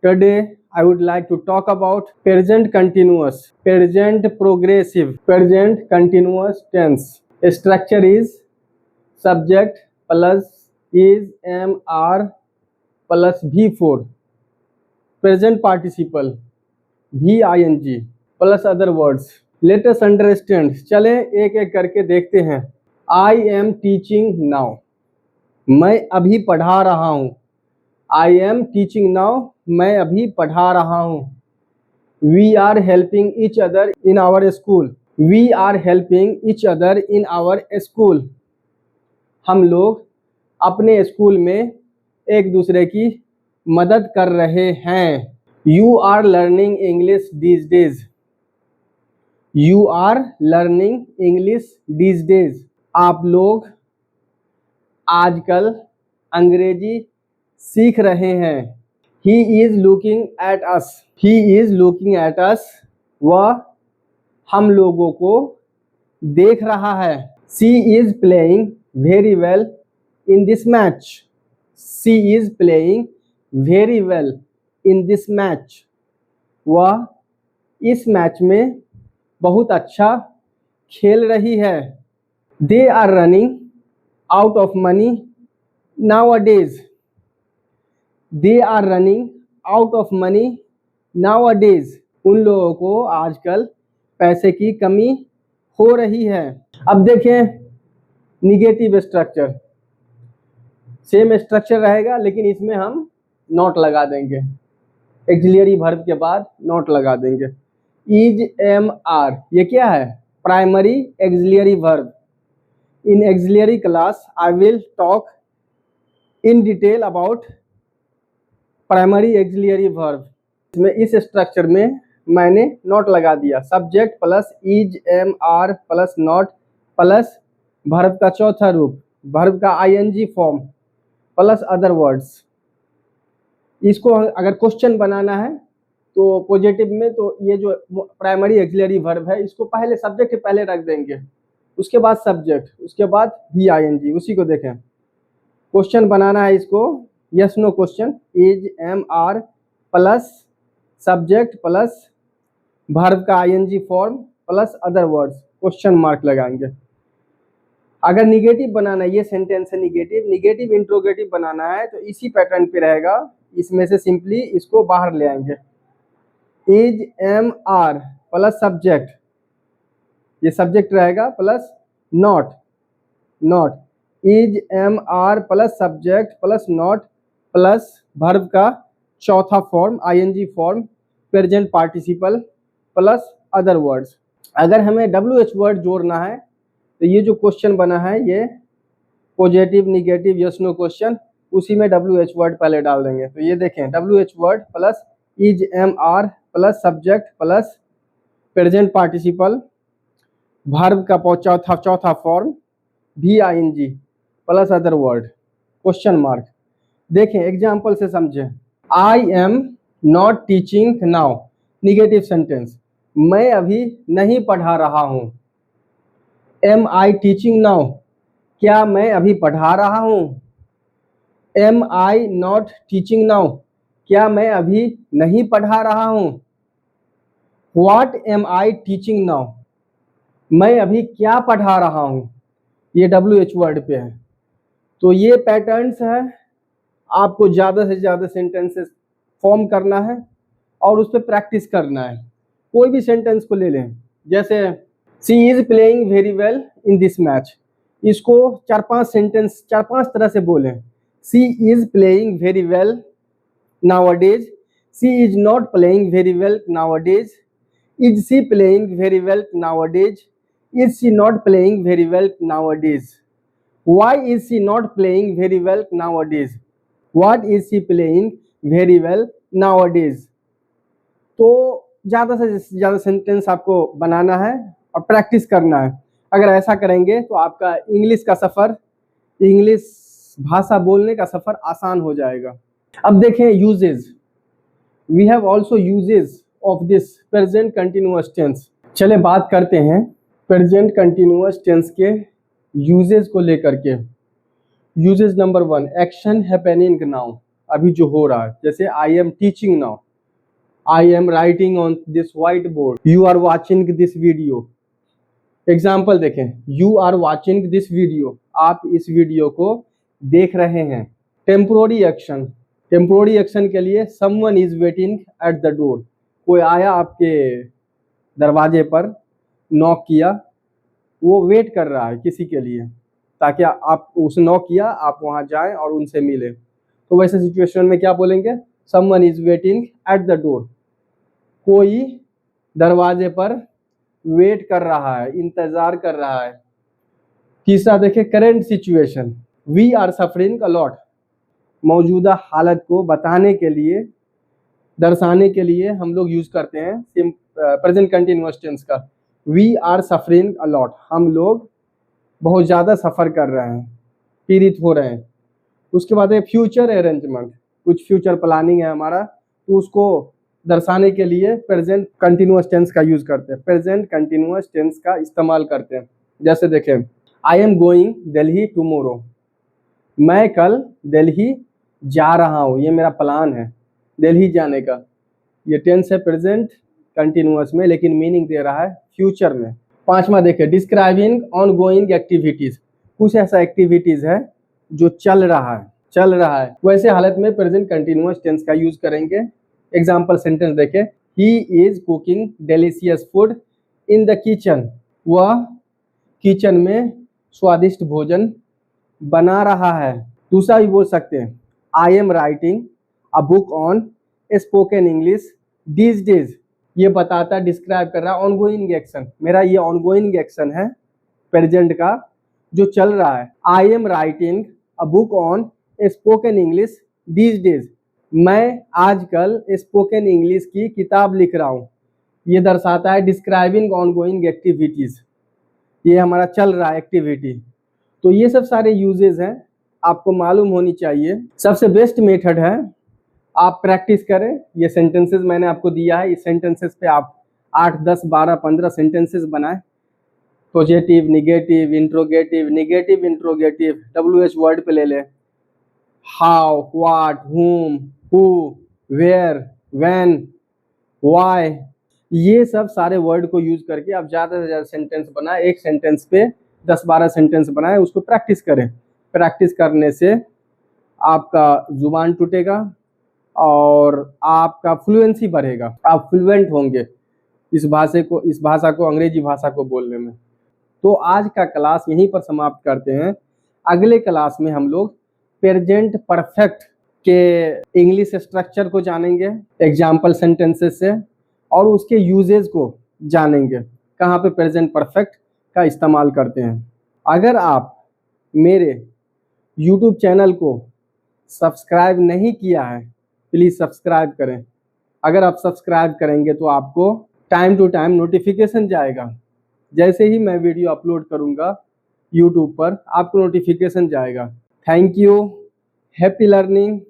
Today I would like to talk about present continuous, present progressive, present continuous tense. Structure is subject plus is am are plus V4. Present participle VING plus other words. Let us understand. चले एक एक करके देखते हैं. I am teaching now. मैं अभी पढ़ा रहा हूँ. I am teaching now. मैं अभी पढ़ा रहा हूँ. We are helping each other in our school. We are helping each other in our school. हम लोग अपने स्कूल में एक दूसरे की मदद कर रहे हैं. You are learning English these days. You are learning English these days. आप लोग आजकल अंग्रेजी सीख रहे हैं. He is looking at us. He is looking at us. वह हम लोगों को देख रहा है. She is playing very well in this match. She is playing very well in this match. वह इस मैच में बहुत अच्छा खेल रही है. They are running out of money nowadays. They are running out of money nowadays. उन लोगों को आजकल पैसे की कमी हो रही है. अब देखें निगेटिव स्ट्रक्चर. सेम स्ट्रक्चर रहेगा लेकिन इसमें हम नॉट लगा देंगे. एक्सिलरी वर्ब के बाद नॉट लगा देंगे. इज एम आर ये क्या है? Primary auxiliary verb. In auxiliary class I will talk in detail about primary auxiliary verb. इसमें इस स्ट्रक्चर में मैंने नॉट लगा दिया. Subject plus is am are plus not plus verb का चौथा रूप, वर्ब का ING form plus other words. इसको अगर क्वेश्चन बनाना है तो पॉजिटिव में तो ये जो प्राइमरी एक्सिलरी वर्ब है इसको पहले सब्जेक्ट पहले रख देंगे, उसके बाद सब्जेक्ट, उसके बाद VING. उसी को देखें. क्वेश्चन बनाना है इसको yes no question. Is am are plus subject plus verb का ING form plus other words question mark लगाएंगे. अगर निगेटिव बनाना है, ये सेंटेंस है निगेटिव इंट्रोगेटिव बनाना है तो इसी पैटर्न पे रहेगा. इसमें से सिंपली इसको बाहर ले आएंगे. Is am are plus subject, ये सब्जेक्ट रहेगा plus not. Is am are plus subject plus not plus verb का चौथा form ING form present participle plus other words. अगर हमें WH वर्ड जोड़ना है तो ये जो क्वेश्चन बना है ये positive negative yes no question, उसी में WH वर्ड पहले डाल देंगे. तो ये देखें WH word plus is am are plus subject plus present participle verb का चौथा form VING plus other word question mark. देखें एग्जाम्पल से समझें. I am not teaching now. Negative sentence. मैं अभी नहीं पढ़ा रहा हूँ. Am I teaching now. क्या मैं अभी पढ़ा रहा हूँ? Am I not teaching now. क्या मैं अभी नहीं पढ़ा रहा हूँ? What am I teaching now. मैं अभी क्या पढ़ा रहा हूँ? ये WH वर्ड पे है. तो ये पैटर्न्स है. आपको ज़्यादा से ज़्यादा सेंटेंसेस फॉर्म करना है और उस पर प्रैक्टिस करना है. कोई भी सेंटेंस को ले लें, जैसे she is playing very well in this match. इसको 4-5 तरह से बोलें. She is playing very well nowadays. She is not playing very well nowadays. Is she playing very well nowadays. Is she not playing very well nowadays. Why is she not playing very well nowadays. What is she playing very well nowadays. तो ज़्यादा से ज़्यादा sentence आपको बनाना है और practice करना है. अगर ऐसा करेंगे तो आपका इंग्लिश का सफ़र, इंग्लिश भाषा बोलने का सफ़र आसान हो जाएगा. अब देखें usages. We have also usages of this present continuous tense. चले बात करते हैं प्रेजेंट कंटिन्यूअस टेंस के यूजेज को लेकर के. Usages number 1, action happening now. अभी जो हो रहा है, जैसे I am teaching now, I am writing on this white board, you are watching this video. Example देखें, you are watching this video, आप इस वीडियो को देख रहे हैं। टेम्पोररी एक्शन, टेम्पोररी एक्शन के लिए someone is waiting at the door, कोई आया आपके दरवाजे पर, नॉक किया, वो वेट कर रहा है किसी के लिए, ताकि आप उसे नॉक किया, आप वहां जाएं और उनसे मिले। तो वैसे सिचुएशन में क्या बोलेंगे, someone is waiting at the door, कोई दरवाजे पर वेट कर रहा है, इंतजार कर रहा है। तीसरा देखें, current situation, we are suffering a lot, मौजूदा हालत को बताने के लिए, दर्शाने के लिए हम लोग यूज करते हैं प्रेजेंट कंटिन्यूअस टेंस का। We are suffering a lot, हम लोग बहुत ज़्यादा सफ़र कर रहे हैं, पीड़ित हो रहे हैं। उसके बाद है फ्यूचर अरेंजमेंट, कुछ फ्यूचर प्लानिंग है हमारा, तो उसको दर्शाने के लिए प्रेजेंट कंटिन्यूअस टेंस का यूज करते हैं, प्रेजेंट कंटिन्यूअस टेंस का इस्तेमाल करते हैं। जैसे देखें, I am going Delhi tomorrow, मैं कल दिल्ली जा रहा हूँ, ये मेरा प्लान है दिल्ली जाने का। ये टेंस है प्रेजेंट कंटिन्यूअस में, लेकिन मीनिंग दे रहा है फ्यूचर में। पांचवा देखें, डिस्क्राइबिंग ऑन गोइंग एक्टिविटीज, कुछ ऐसा एक्टिविटीज है जो चल रहा है, वैसे हालत में प्रेजेंट कंटिन्यूअस टेंस का यूज करेंगे। एग्जाम्पल सेंटेंस देखें, he is cooking delicious food in the kitchen, वह किचन में स्वादिष्ट भोजन बना रहा है। दूसरा भी बोल सकते हैं, आई am writing a book on spoken English these days, ये बताता, डिस्क्राइब कर रहा है ऑनगोइंग एक्शन, मेरा ये ऑनगोइंग एक्शन है प्रेजेंट का जो चल रहा है। आई am writing a book on spoken English these days, मैं आजकल स्पोकन इंग्लिश की किताब लिख रहा हूँ, ये दर्शाता है डिस्क्राइबिंग ऑनगोइंग एक्टिविटीज, ये हमारा चल रहा है एक्टिविटी। तो ये सब सारे यूजेस हैं, आपको मालूम होनी चाहिए। सबसे बेस्ट मेथड है आप प्रैक्टिस करें, ये सेंटेंसेस मैंने आपको दिया है, इस सेंटेंसेस पे आप 8, 10, 12, 15 सेंटेंसेस बनाएं। Positive, negative, interrogative, negative interrogative, WH word पे ले लें, हाउ, व्हाट, हुम, हु, वेयर, व्हेन, व्हाई, ये सब सारे वर्ड को यूज करके आप ज़्यादा से ज़्यादा सेंटेंस बनाएं। एक सेंटेंस पे 10-12 सेंटेंस बनाएं, उसको प्रैक्टिस करें। प्रैक्टिस करने से आपका जुबान टूटेगा और आपका फ्लुएंसी बढ़ेगा, आप फ्लुएंट होंगे इस भाषा को अंग्रेजी भाषा को बोलने में। तो आज का क्लास यहीं पर समाप्त करते हैं। अगले क्लास में हम लोग प्रेजेंट परफेक्ट के इंग्लिश स्ट्रक्चर को जानेंगे एग्जाम्पल सेंटेंसेस से, और उसके यूजेस को जानेंगे, कहाँ पे प्रेजेंट परफेक्ट का इस्तेमाल करते हैं। अगर आप मेरे YouTube चैनल को सब्सक्राइब नहीं किया है, प्लीज़ सब्सक्राइब करें। अगर आप सब्सक्राइब करेंगे तो आपको टाइम टू टाइम नोटिफिकेशन जाएगा, जैसे ही मैं वीडियो अपलोड करूंगा YouTube पर आपको नोटिफिकेशन जाएगा। Thank you, happy learning.